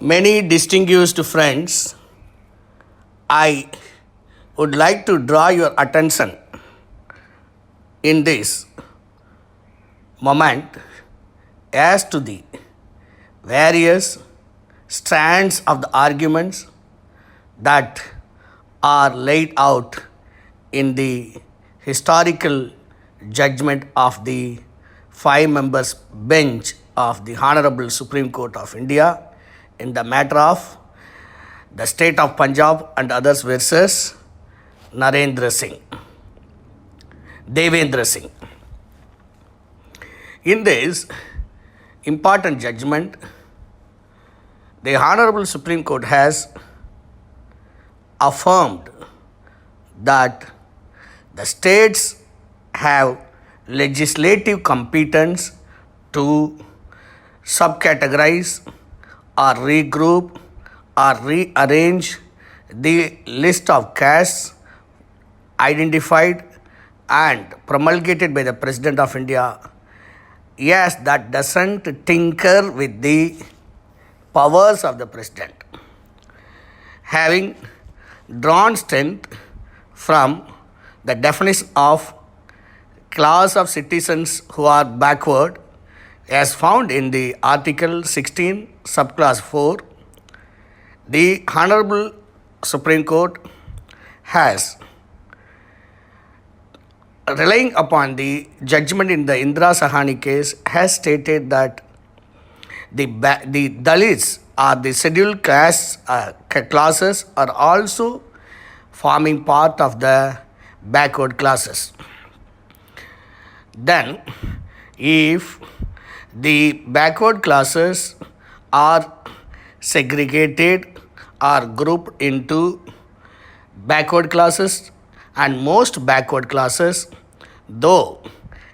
Many distinguished friends, I would like to draw your attention in this moment as to the various strands of the arguments that are laid out in the historical judgment of the five members bench of the Honorable Supreme Court of India in the matter of the state of Punjab and others versus Narendra Singh, Devendra Singh. In this important judgment, the Honorable Supreme Court has affirmed that the states have legislative competence to subcategorize or regroup or rearrange the list of castes identified and promulgated by the President of India. Yes, that doesn't tinker with the powers of the President. Having drawn strength from the definition of class of citizens who are backward as found in the Article 16, subclass 4, the Honorable Supreme Court has, relying upon the judgment in the Indira Sahani case, has stated that the Dalits or the scheduled classes are also forming part of the backward classes. Then, if the backward classes are segregated or grouped into backward classes and most backward classes, though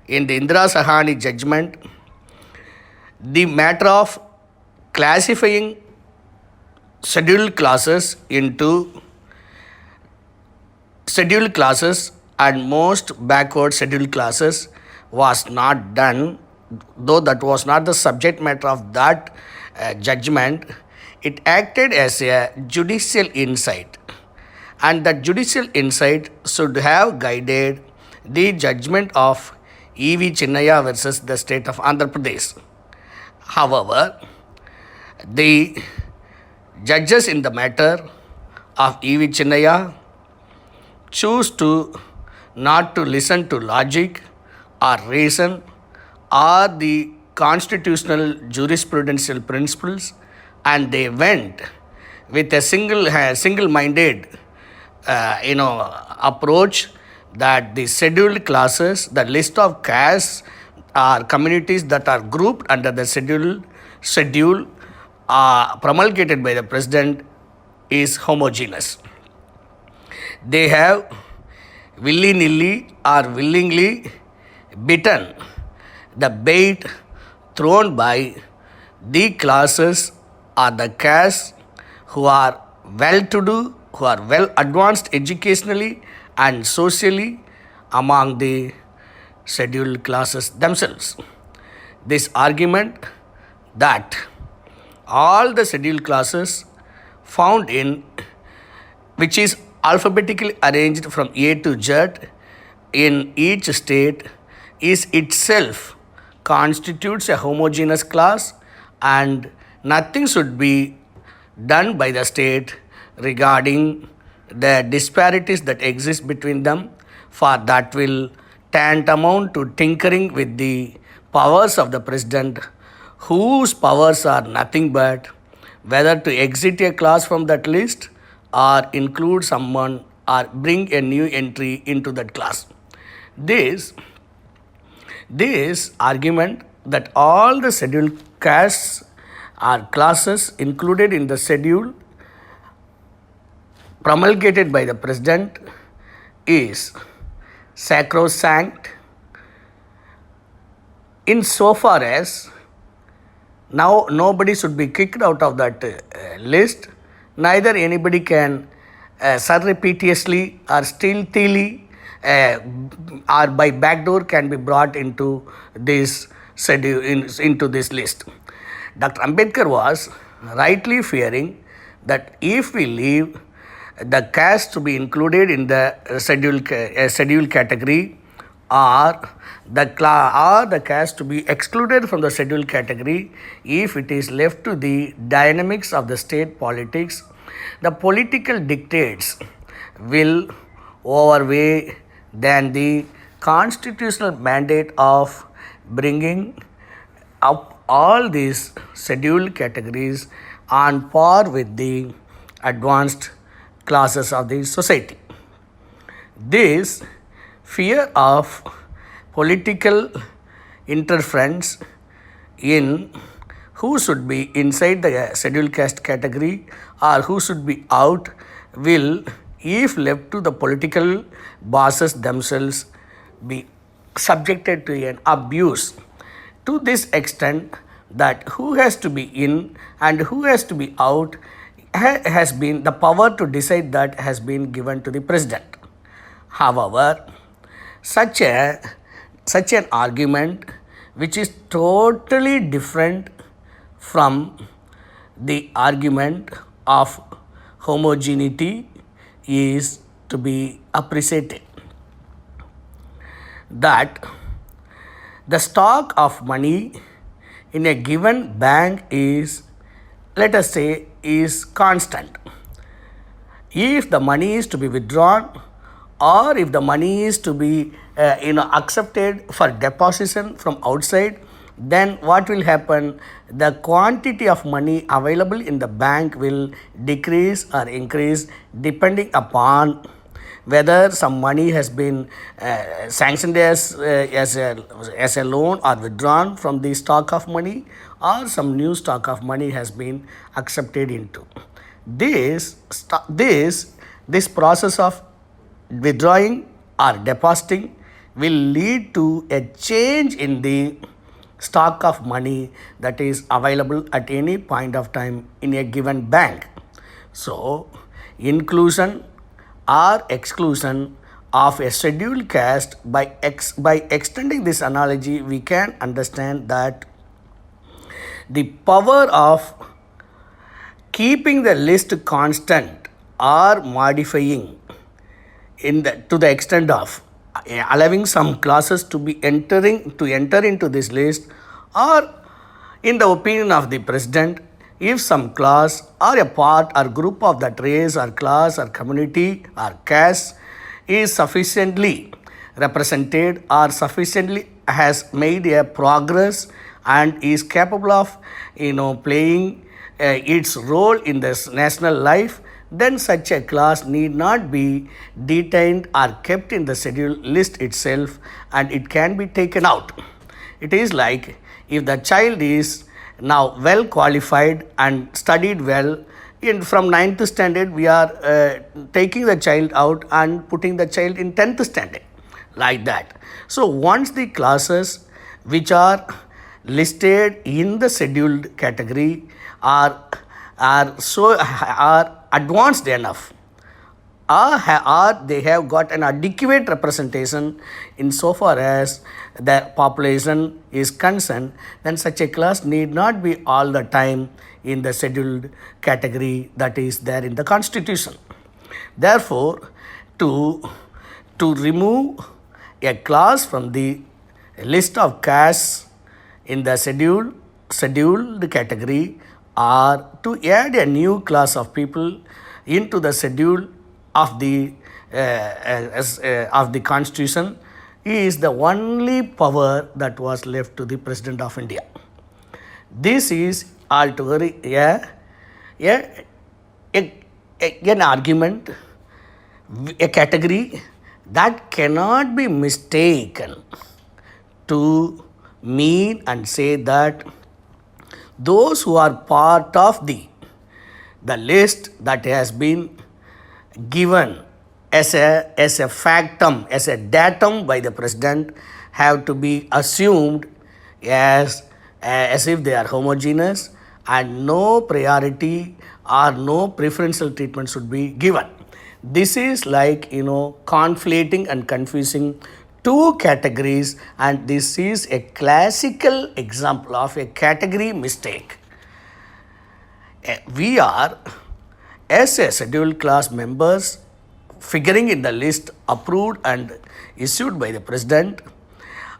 in the Indira Sahani judgment, the matter of classifying scheduled classes into scheduled classes and most backward scheduled classes was not done, though that was not the subject matter of that judgment. It acted as a judicial insight, and that judicial insight should have guided the judgment of E.V. Chinnaya versus the state of Andhra Pradesh. However, the judges in the matter of E.V. Chinnaya choose to not to listen to logic or reason or the constitutional jurisprudential principles, and they went with a single-minded approach that the scheduled classes, the list of castes or communities that are grouped under the schedule promulgated by the President is homogeneous. They have willy-nilly or willingly bitten the bait thrown by the classes or the castes who are well-to-do, who are well advanced educationally and socially among the scheduled classes themselves. This argument that all the scheduled classes found in, which is alphabetically arranged from A to Z in each state, is itself constitutes a homogeneous class, and nothing should be done by the state regarding the disparities that exist between them, for that will tantamount to tinkering with the powers of the President, whose powers are nothing but whether to exit a class from that list or include someone or bring a new entry into that class. This argument that all the scheduled castes or classes included in the schedule promulgated by the President is sacrosanct insofar as now nobody should be kicked out of that list, neither anybody can surreptitiously or stealthily or by backdoor can be brought into this schedule, into this list. Dr. Ambedkar was rightly fearing that if we leave the caste to be included in the scheduled category, or the caste to be excluded from the scheduled category, if it is left to the dynamics of the state politics, the political dictates will overweigh than the constitutional mandate of bringing up all these scheduled categories on par with the advanced classes of the society. This fear of political interference in who should be inside the scheduled caste category or who should be out will, if left to the political bosses themselves, be subjected to an abuse to this extent that who has to be in and who has to be out has been the power to decide that has been given to the president. However, such an argument which is totally different from the argument of homogeneity is to be appreciated. That the stock of money in a given bank is, let us say, is constant. If the money is to be withdrawn or if the money is to be accepted for deposition from outside, then what will happen? The quantity of money available in the bank will decrease or increase depending upon whether some money has been sanctioned as a loan or withdrawn from the stock of money, or some new stock of money has been accepted into. This process of withdrawing or depositing will lead to a change in the stock of money that is available at any point of time in a given bank. So, inclusion or exclusion of a scheduled caste, by extending this analogy, we can understand that the power of keeping the list constant or modifying to the extent of allowing some classes to enter into this list, or in the opinion of the president, if some class or a part or group of that race or class or community or caste is sufficiently represented or sufficiently has made a progress and is capable of playing its role in this national life, then such a class need not be detained or kept in the scheduled list itself, and it can be taken out. It is like if the child is now well qualified and studied well, from 9th standard we are taking the child out and putting the child in 10th standard, like that. So once the classes which are listed in the scheduled category are advanced enough, or they have got an adequate representation insofar as the population is concerned, then such a class need not be all the time in the scheduled category that is there in the constitution. Therefore, to remove a class from the list of castes in the scheduled category, or to add a new class of people into the schedule of the constitution, is the only power that was left to the President of India. This is altogether an argument, a category that cannot be mistaken to mean and say that those who are part of the list that has been given as a factum, as a datum by the president, have to be assumed as if they are homogeneous, and no priority or no preferential treatment should be given. This is like conflating and confusing two categories, and this is a classical example of a category mistake. we are, as a scheduled class members, figuring in the list approved and issued by the president,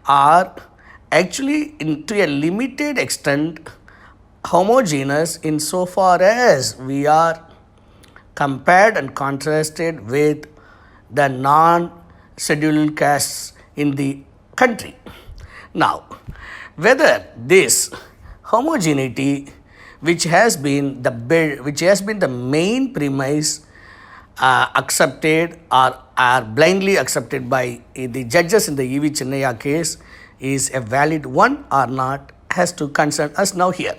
are actually to a limited extent homogeneous insofar as we are compared and contrasted with the non-scheduled castes in the country. Now, whether this homogeneity, which has been the main premise accepted or are blindly accepted by the judges in the E.V. Chinnaya case, is a valid one or not, has to concern us now here,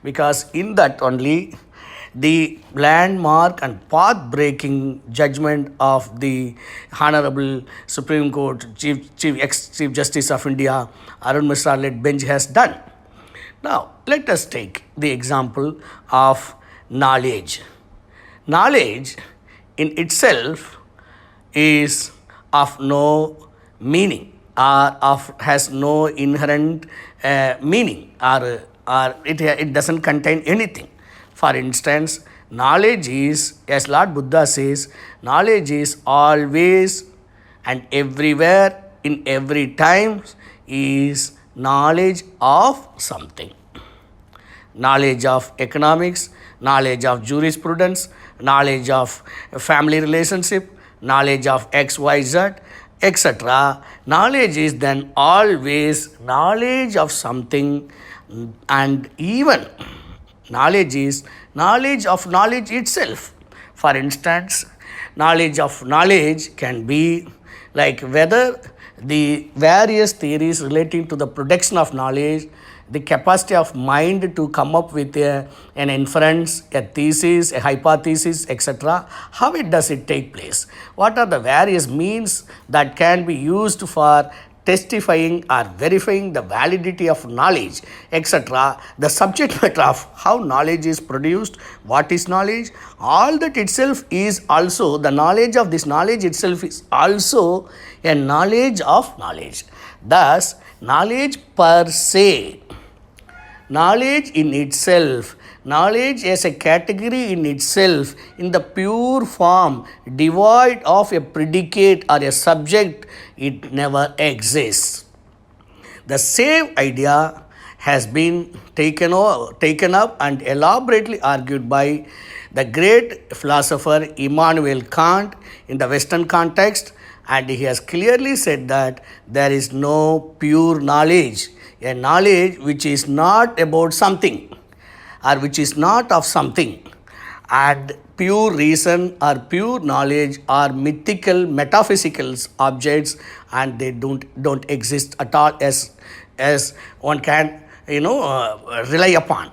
because in that only the landmark and path-breaking judgment of the Honorable Supreme Court ex-Chief Justice of India, Arun Mishra-led bench has done. Now, let us take the example of knowledge. Knowledge in itself is of no meaning or has no inherent meaning or it doesn't contain anything. For instance, knowledge is, as Lord Buddha says, knowledge is always and everywhere in every time is knowledge of something. Knowledge of economics, knowledge of jurisprudence, knowledge of family relationship, knowledge of X, Y, Z, etc. Knowledge is then always knowledge of something, and even knowledge is knowledge of knowledge itself. For instance, knowledge of knowledge can be like whether the various theories relating to the production of knowledge, the capacity of mind to come up with an inference, a thesis, a hypothesis, etc. How does it take place? What are the various means that can be used for testifying or verifying the validity of knowledge, etc. The subject matter of how knowledge is produced, what is knowledge, all that itself is also, the knowledge of this knowledge itself is also a knowledge of knowledge. Thus, knowledge per se, knowledge in itself, knowledge as a category in itself, in the pure form, devoid of a predicate or a subject, it never exists. The same idea has been taken up and elaborately argued by the great philosopher Immanuel Kant in the Western context, and he has clearly said that there is no pure knowledge, a knowledge which is not about something or which is not of something, and pure reason or pure knowledge are mythical, metaphysical objects, and they don't exist at all as one can rely upon,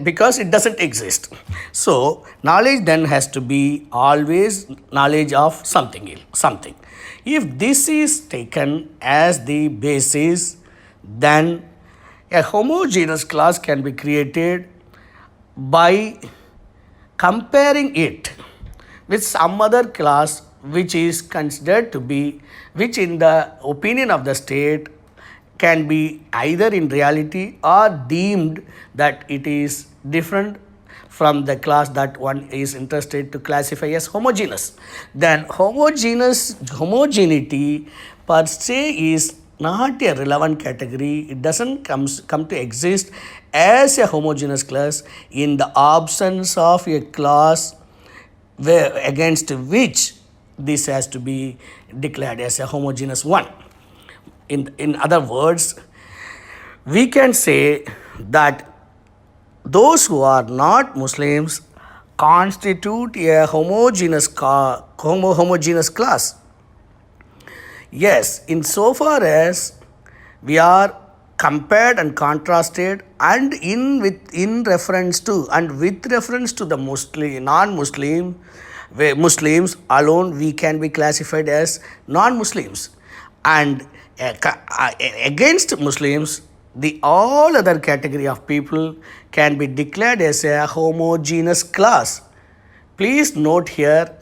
because it doesn't exist. So knowledge then has to be always knowledge of something. If this is taken as the basis, then a homogeneous class can be created by comparing it with some other class which is considered to be, which in the opinion of the state can be either in reality or deemed that it is different from the class that one is interested to classify as homogeneous. Then homogeneity per se is not a relevant category. It doesn't come to exist as a homogeneous class in the absence of a class against which this has to be declared as a homogeneous one. In other words, we can say that those who are not Muslims constitute a homogeneous class. Yes, insofar as we are compared and contrasted, and with reference to the non-Muslim, where Muslims alone we can be classified as non-Muslims, and against Muslims, the all other category of people can be declared as a homogeneous class. Please note here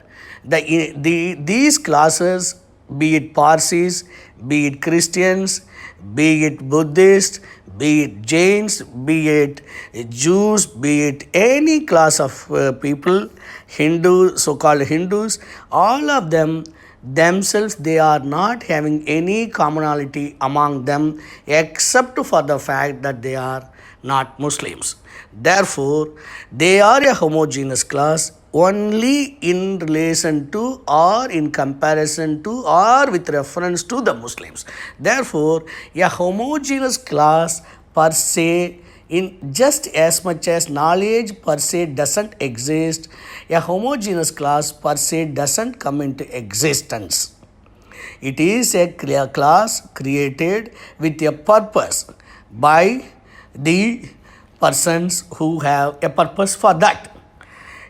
these classes, be it Parsis, be it Christians, be it Buddhist, be it Jains, be it Jews, be it any class of people, Hindu, so-called Hindus, all of them themselves, they are not having any commonality among them except for the fact that they are not Muslims. Therefore, they are a homogeneous class only in relation to or in comparison to or with reference to the Muslims. Therefore, a homogeneous class per se, in just as much as knowledge per se doesn't exist, a homogeneous class per se doesn't come into existence. It is a class created with a purpose by the persons who have a purpose for that.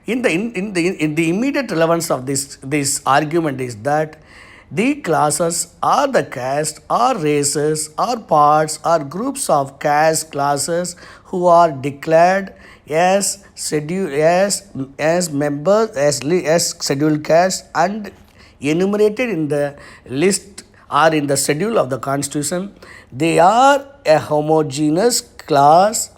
In the immediate relevance of this argument is that the classes or the caste or races or parts or groups of caste classes who are declared as scheduled as members as scheduled caste and enumerated in the list or in the schedule of the constitution, they are a homogeneous class,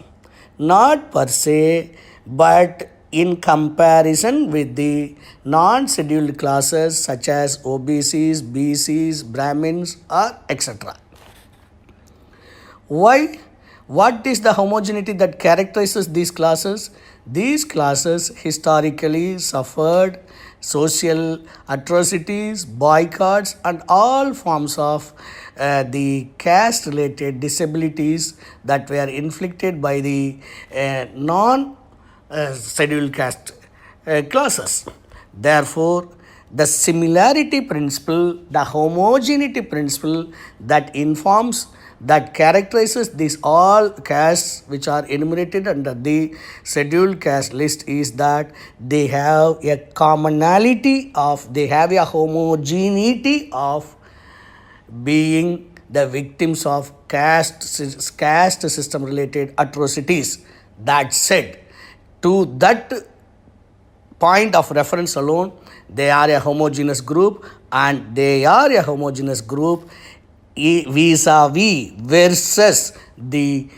not per se, but in comparison with the non-scheduled classes such as OBCs, BCs, Brahmins, or etc. Why? What is the homogeneity that characterizes these classes? These classes historically suffered social atrocities, boycotts, and all forms of the caste-related disabilities that were inflicted by the non-scheduled caste classes. Therefore, the similarity principle, the homogeneity principle that informs, that characterizes these all castes which are enumerated under the scheduled caste list is that they have a commonality of, they have a homogeneity of being the victims of caste system related atrocities. That said, to that point of reference alone, they are a homogeneous group, and they are a homogeneous group vis-a-vis versus the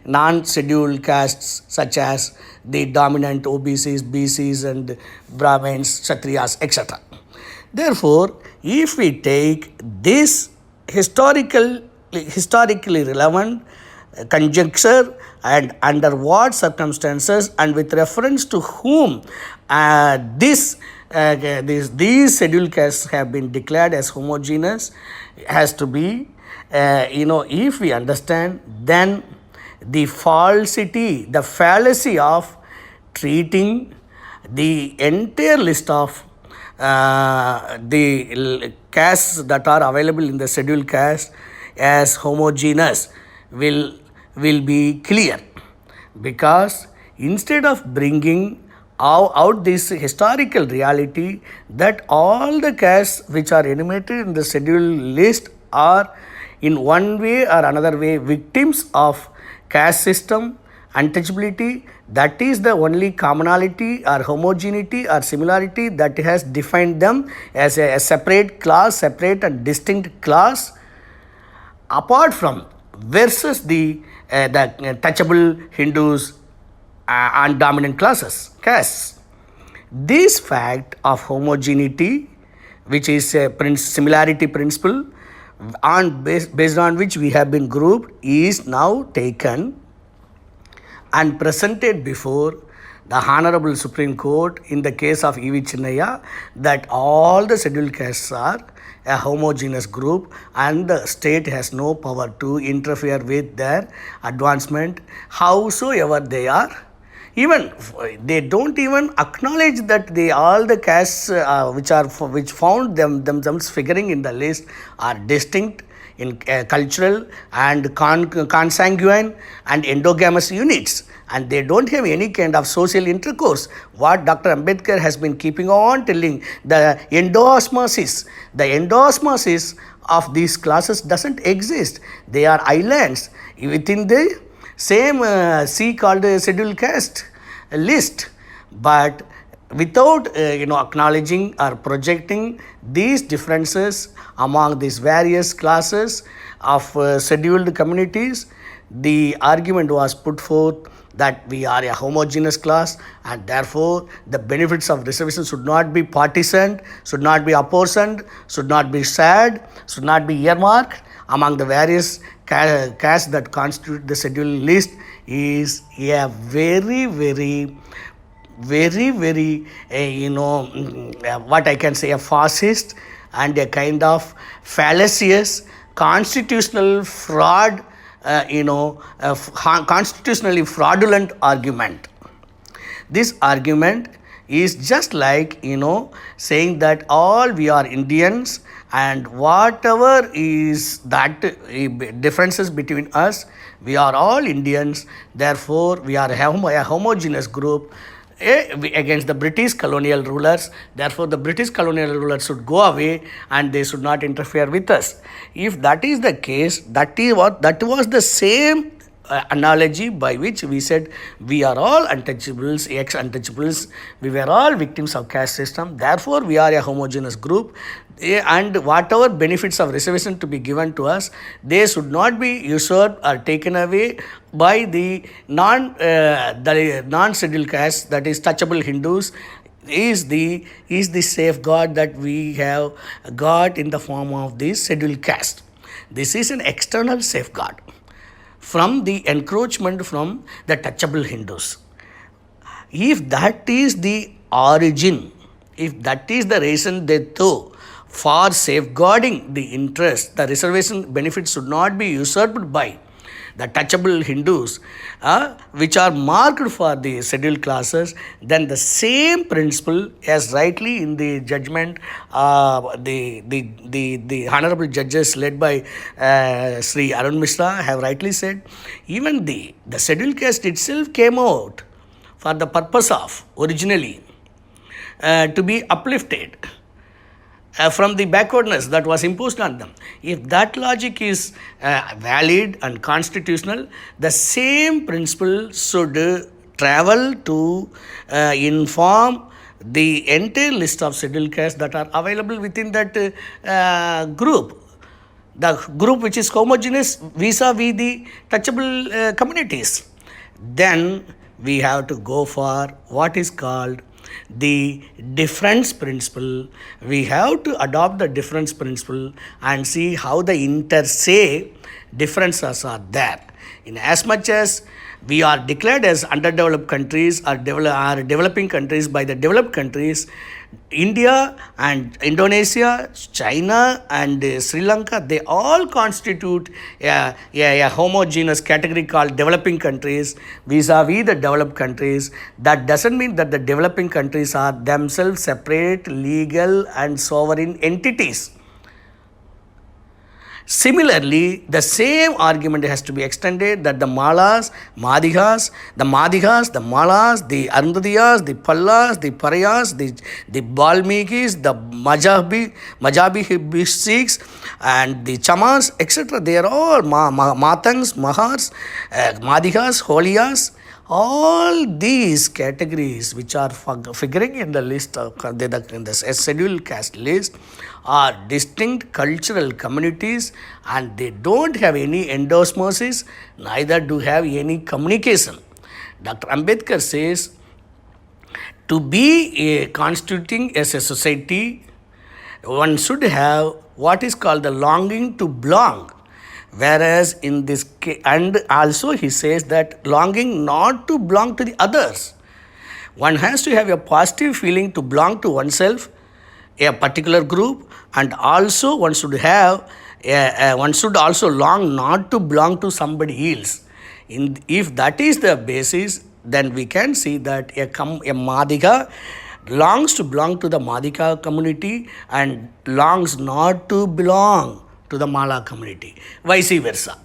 non-scheduled castes such as the dominant OBCs, BCs, and Brahmins, Kshatriyas, etc. Therefore, if we take this historically relevant conjecture and under what circumstances and with reference to whom these scheduled castes have been declared as homogeneous has to be, if we understand, then the falsity, the fallacy of treating the entire list of the castes that are available in the scheduled caste as homogeneous will be clear, because instead of bringing out this historical reality that all the castes which are enumerated in the scheduled list are in one way or another way victims of caste system untouchability, that is the only commonality or homogeneity or similarity that has defined them as a separate class, separate and distinct class, apart from versus the touchable Hindus and dominant classes, castes. This fact of homogeneity, which is a similarity principle, and based on which we have been grouped, is now taken and presented before the Honorable Supreme Court in the case of E.V. Chinnaya, that all the scheduled castes are a homogeneous group and the state has no power to interfere with their advancement, howsoever they are. Even they don't even acknowledge that all the castes which found themselves figuring in the list are distinct in cultural and consanguine and endogamous units, and they don't have any kind of social intercourse. What Dr. Ambedkar has been keeping on telling, the endosmosis of these classes doesn't exist. They are islands within the same called scheduled caste list, but without acknowledging or projecting these differences among these various classes of scheduled communities, the argument was put forth that we are a homogeneous class and therefore the benefits of reservation should not be partitioned, should not be apportioned, should not be shared, should not be earmarked among the various castes that constitute the scheduled list is a very what I can say, a fascist and a kind of fallacious constitutional fraud, constitutionally fraudulent argument. This argument is just like saying that all we are Indians and whatever is that differences between us, we are all Indians, therefore we are a homogeneous group against the British colonial rulers. Therefore, the British colonial rulers should go away and they should not interfere with us. If that is the case, that was the same analogy by which we said we are all untouchables, ex-untouchables. We were all victims of caste system. Therefore, we are a homogeneous group. And whatever benefits of reservation to be given to us, they should not be usurped or taken away by the non-scheduled caste, that is touchable Hindus, is the safeguard that we have got in the form of this scheduled caste. This is an external safeguard from the encroachment from the touchable Hindus. If that is the origin, if that is the reason they thought for safeguarding the interest, the reservation benefits should not be usurped by the touchable Hindus, which are marked for the scheduled classes, then the same principle, as rightly in the judgment, the honorable judges led by Sri Arun Mishra have rightly said, even the scheduled caste itself came out for the purpose of originally to be uplifted from the backwardness that was imposed on them. If that logic is valid and constitutional, the same principle should travel to inform the entire list of scheduled castes that are available within that group. The group which is homogeneous vis-a-vis the touchable communities. Then we have to go for what is called the difference principle. We have to adopt the difference principle and see how the inter se differences are there. In as much as we are declared as underdeveloped countries or developing countries by the developed countries, India and Indonesia, China and Sri Lanka, they all constitute a homogeneous category called developing countries vis-a-vis the developed countries. That doesn't mean that the developing countries are themselves separate, legal and sovereign entities. Similarly, the same argument has to be extended that the Malas, Madhigas, the Malas, the Arundadiyas, the Pallas, the Parayas, the Balmikis, the Majabi Sikhs and the Chamas, etc. They are all Matangs, Mahars, Madhigas, Holiyas. All these categories which are figuring in the list of in the scheduled caste list are distinct cultural communities and they don't have any endosmosis, neither do have any communication. Dr. Ambedkar says to be constituting as a society, one should have what is called the longing to belong. Whereas in this case, and also he says that longing not to belong to the others. One has to have a positive feeling to belong to oneself, a particular group, and also one should have, one should also long not to belong to somebody else. If that is the basis, then we can see that a Madhiga longs to belong to the Madhika community and longs not to belong to the Mala community, vice versa.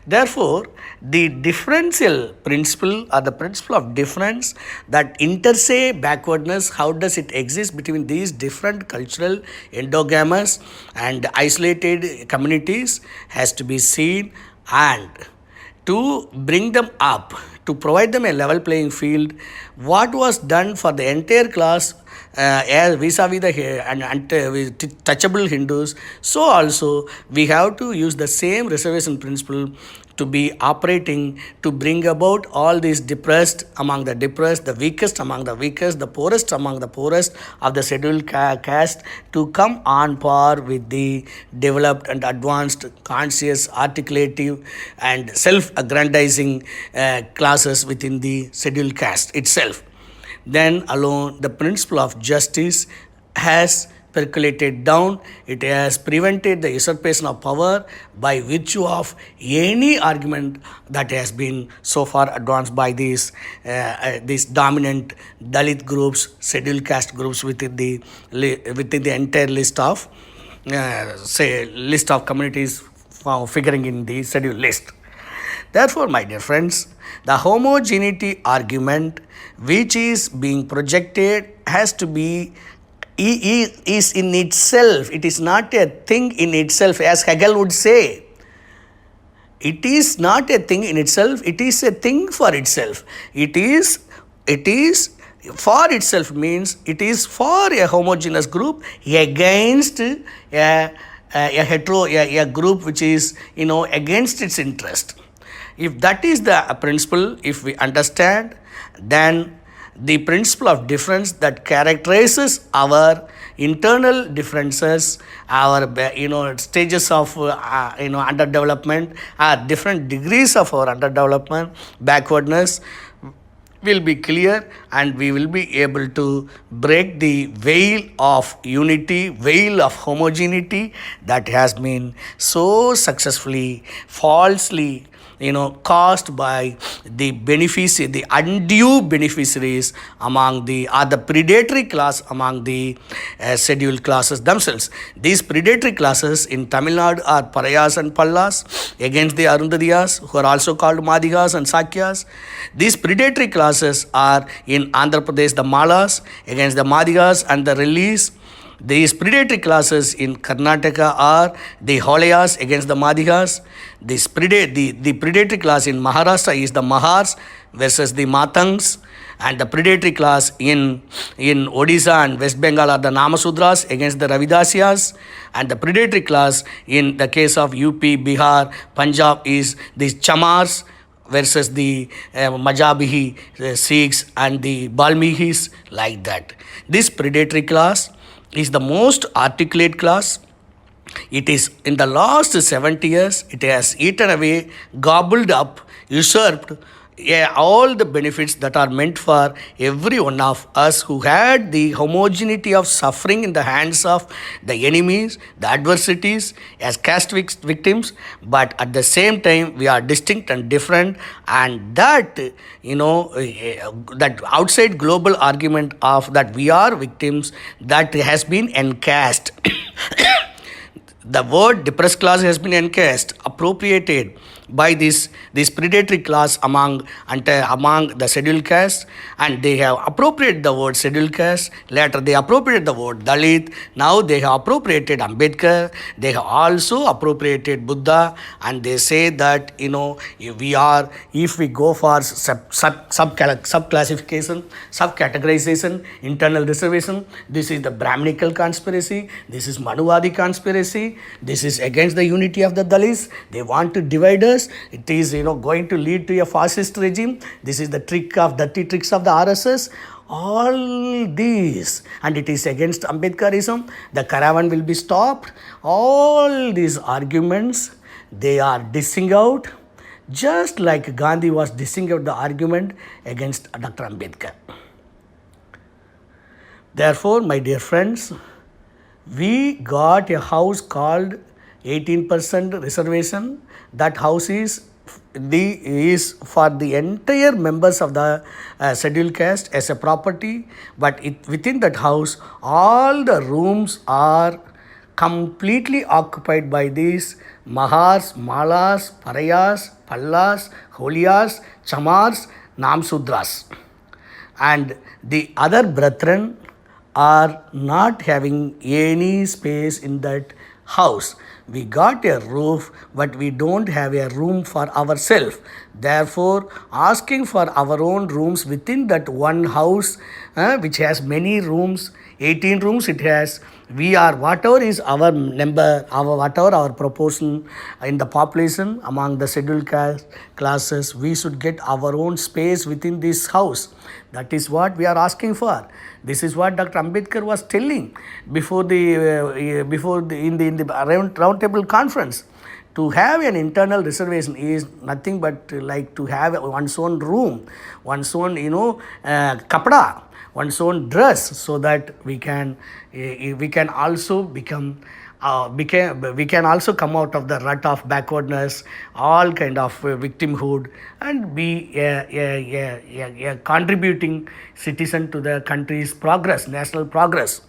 Therefore, the differential principle or the principle of difference, that inter se backwardness, how does it exist between these different cultural, endogamous and isolated communities has to be seen, and to bring them up, to provide them a level playing field. What was done for the entire class as vis-a-vis the with touchable Hindus, so also we have to use the same reservation principle to be operating to bring about all these depressed among the depressed, the weakest among the weakest, the poorest among the poorest of the scheduled caste to come on par with the developed and advanced, conscious, articulative and self-aggrandizing classes within the scheduled caste itself. Then alone the principle of justice has percolated down. It has prevented the usurpation of power by virtue of any argument that has been so far advanced by these dominant Dalit groups, scheduled caste groups within the entire list of list of communities figuring in the scheduled list. Therefore, my dear friends, the homogeneity argument which is being projected has to be is in itself. It is not a thing in itself, as Hegel would say. It is not a thing in itself. It is a thing for itself. It is for itself means it is for a homogeneous group against a group which is against its interest. If that is the principle, if we understand, then the principle of difference that characterizes our internal differences, our stages of underdevelopment, different degrees of our underdevelopment, backwardness will be clear, and we will be able to break the veil of unity, veil of homogeneity that has been so successfully, falsely caused by the undue beneficiaries among the predatory class among the scheduled classes themselves. These predatory classes in Tamil Nadu are Parayas and Pallas against the Arundadiyas, who are also called Madhigas and Sakyas. These predatory classes are in Andhra Pradesh, the Malas against the Madhigas and the Rellis. These predatory classes in Karnataka are the Holayas against the Madhigas. The predatory class in Maharashtra is the Mahars versus the Matangs. And the predatory class in Odisha and West Bengal are the Namasudras against the Ravidasyas. And the predatory class in the case of UP, Bihar, Punjab is the Chamars versus the Majabihi Sikhs and the Balmihis, like that. This predatory class is the most articulate class. It is in the last 70 years, it has eaten away, gobbled up, usurped all the benefits that are meant for every one of us who had the homogeneity of suffering in the hands of the enemies, the adversities as caste victims, but at the same time we are distinct and different, and that that outside global argument of that we are victims, that has been encased. The word depressed class has been encased, appropriated by this predatory class among the scheduled caste, and they have appropriated the word scheduled caste. Later they appropriated the word Dalit. Now they have appropriated Ambedkar. They have also appropriated Buddha, and they say that if we go for subclassification, subcategorization, internal reservation, this is the Brahminical conspiracy. This is Manuvadi conspiracy. This is against the unity of the Dalits. They want to divide us. It is going to lead to a fascist regime. This is the dirty tricks of the RSS. All these, and it is against Ambedkarism. The caravan will be stopped. All these arguments, they are dissing out, just like Gandhi was dissing out the argument against Dr. Ambedkar. Therefore, my dear friends, we got a house called 18% reservation. That house is for the entire members of the scheduled caste as a property, but within that house all the rooms are completely occupied by these Mahars, Malas, Parayas, Pallas, Holiyas, Chamars, Namsudras, and the other brethren are not having any space in that house. We got a roof, but we don't have a room for ourselves. Therefore, asking for our own rooms within that one house, which has many rooms, 18 rooms it has. We are, whatever is our number, whatever our proportion in the population among the scheduled classes, we should get our own space within this house. That is what we are asking for. This is what Dr. Ambedkar was telling before in the round table conference. To have an internal reservation is nothing but like to have one's own room, one's own kapda, one's own dress, so that we can also we can also come out of the rut of backwardness, all kind of victimhood, and be a contributing citizen to the country's progress, national progress.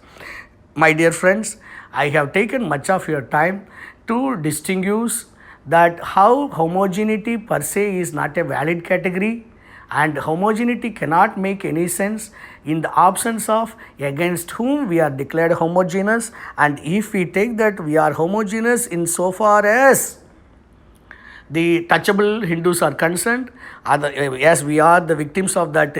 My dear friends, I have taken much of your time to distinguish that how homogeneity per se is not a valid category, and homogeneity cannot make any sense in the absence of against whom we are declared homogeneous. And if we take that we are homogeneous in so far as the touchable Hindus are concerned, as we are the victims of that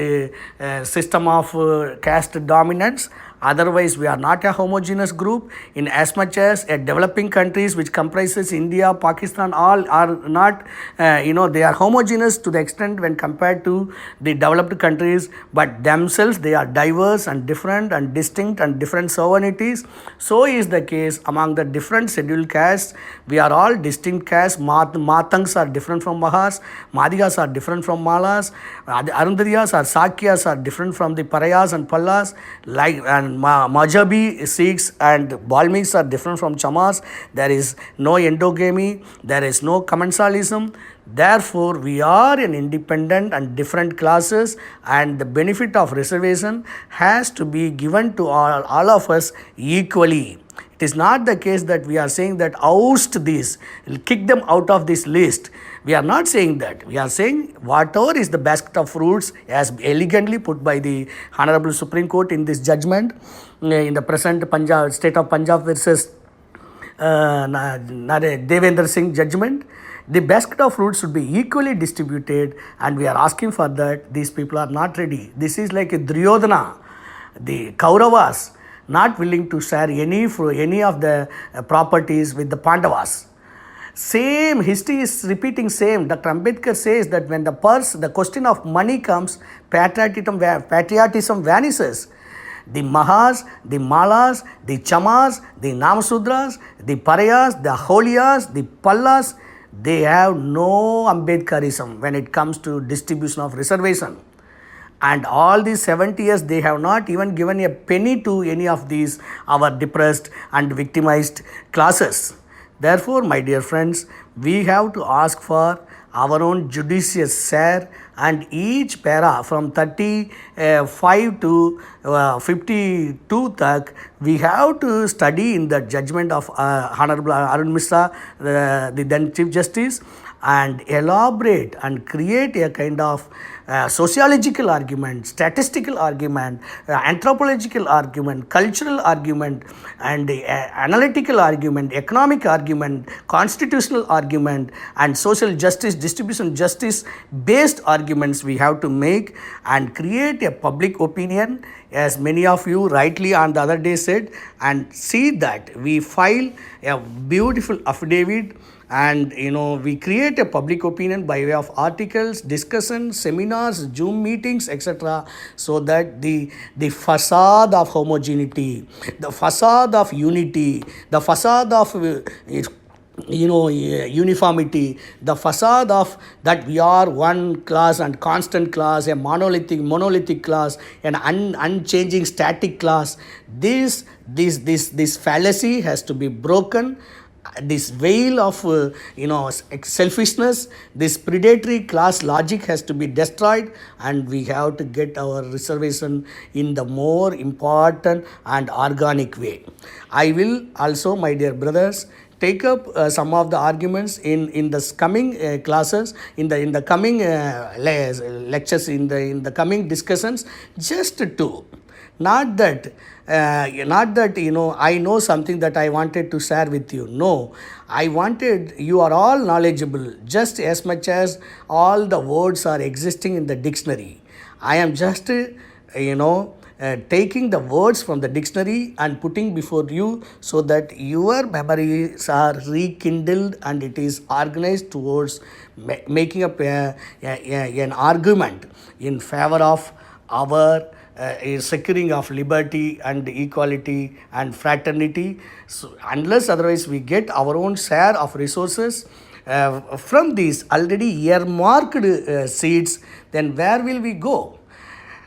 system of caste dominance. Otherwise, we are not a homogeneous group, in as much as developing countries which comprises India, Pakistan, all are not, they are homogeneous to the extent when compared to the developed countries, but themselves they are diverse and different and distinct and different sovereignties. So is the case among the different scheduled castes. We are all distinct castes. Matangs are different from Mahas, Madigas are different from Malas, Arundarias or Sakyas are different from the Parayas and Pallas, and Majabi Sikhs and Balmiks are different from Chamas. There is no endogamy, there is no commensalism. Therefore, we are an independent and different classes, and the benefit of reservation has to be given to all of us equally. It is not the case that we are saying that oust this, kick them out of this list. We are not saying that. We are saying whatever is the basket of fruits, as elegantly put by the Honorable Supreme Court in this judgment, in the present state of Punjab versus Devendra Singh judgment, the basket of fruits should be equally distributed, and we are asking for that. These people are not ready. This is like a Duryodhana, the Kauravas, not willing to share any of the properties with the Pandavas. Same history is repeating same. Dr. Ambedkar says that when the question of money comes, patriotism vanishes. The Mahas, the Malas, the Chamas, the Namasudras, the Parayas, the Holias, the Pallas, they have no Ambedkarism when it comes to distribution of reservation. And all these 70 years, they have not even given a penny to any of these our depressed and victimized classes. Therefore, my dear friends, we have to ask for our own judicious share, and each para from 35 to 52 tak, we have to study in the judgment of Honorable Arun Mishra, the then Chief Justice, and elaborate and create a kind of sociological argument, statistical argument, anthropological argument, cultural argument, and analytical argument, economic argument, constitutional argument, and social justice, distribution justice based arguments we have to make, and create a public opinion, as many of you rightly on the other day said, and see that we file a beautiful affidavit, and we create a public opinion by way of articles, discussions, seminars, Zoom meetings, etc., so that the facade of homogeneity, the facade of unity, the facade of uniformity, the facade of that we are one class and constant class, a monolithic class, an unchanging static class, this fallacy has to be broken. This veil of selfishness, this predatory class logic has to be destroyed, and we have to get our reservation in the more important and organic way. I will also, my dear brothers, take up some of the arguments in the coming classes, in the coming lectures, in the coming discussions, just to Not that I know something that I wanted to share with you. No, I wanted, you are all knowledgeable just as much as all the words are existing in the dictionary. I am just taking the words from the dictionary and putting before you, so that your memories are rekindled and it is organized towards making up an argument in favor of our securing of liberty and equality and fraternity. So unless otherwise we get our own share of resources from these already earmarked seeds, then where will we go?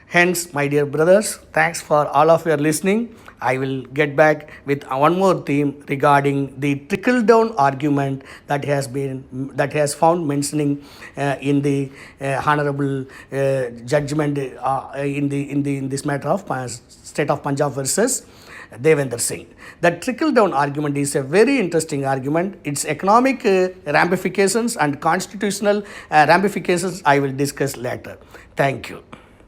Hence, my dear brothers, thanks for all of your listening. I will get back with one more theme regarding the trickle down argument that has found mentioning in the honorable judgment in this matter of state of Punjab versus Devendra Singh. The trickle down argument is a very interesting argument. Its economic ramifications and constitutional ramifications I will discuss later. Thank you.